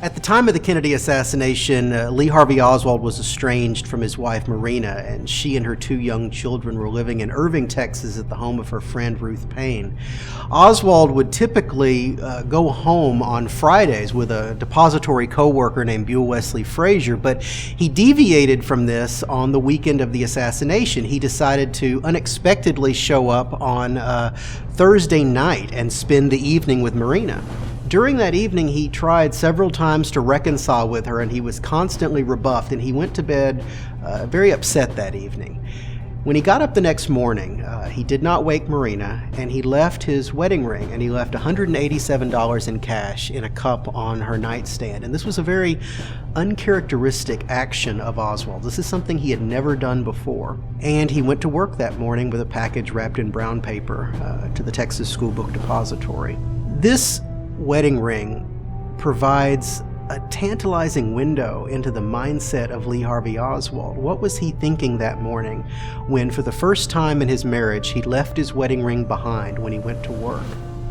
At the time of the Kennedy assassination, Lee Harvey Oswald was estranged from his wife Marina, and she and her 2 young children were living in Irving, Texas at the home of her friend Ruth Payne. Oswald would typically go home on Fridays with a depository co-worker named Buell Wesley Frazier, but he deviated from this on the weekend of the assassination. He decided to unexpectedly show up on Thursday night and spend the evening with Marina. During that evening, he tried several times to reconcile with her, and he was constantly rebuffed, and he went to bed very upset that evening. When he got up the next morning, he did not wake Marina, and he left his wedding ring, and he left $187 in cash in a cup on her nightstand. And this was a very uncharacteristic action of Oswald. This is something he had never done before. And he went to work that morning with a package wrapped in brown paper to the Texas School Book Depository. This wedding ring provides a tantalizing window into the mindset of Lee Harvey Oswald. What was he thinking that morning when, for the first time in his marriage, he left his wedding ring behind when he went to work?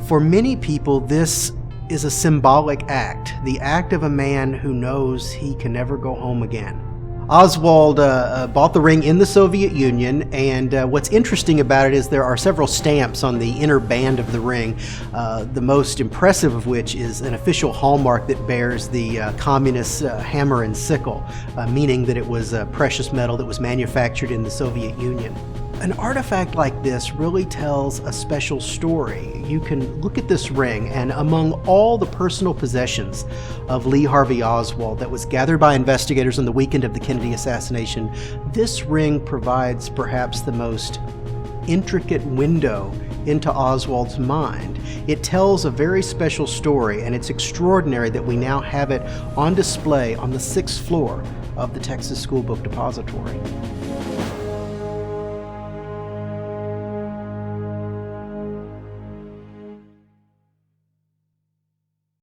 For many people, this is a symbolic act, the act of a man who knows he can never go home again. Oswald bought the ring in the Soviet Union, and what's interesting about it is there are several stamps on the inner band of the ring, the most impressive of which is an official hallmark that bears the communist hammer and sickle, meaning that it was a precious metal that was manufactured in the Soviet Union. An artifact like this really tells a special story. You can look at this ring, and among all the personal possessions of Lee Harvey Oswald that was gathered by investigators on the weekend of the Kennedy assassination, this ring provides perhaps the most intricate window into Oswald's mind. It tells a very special story, and it's extraordinary that we now have it on display on the 6th floor of the Texas School Book Depository.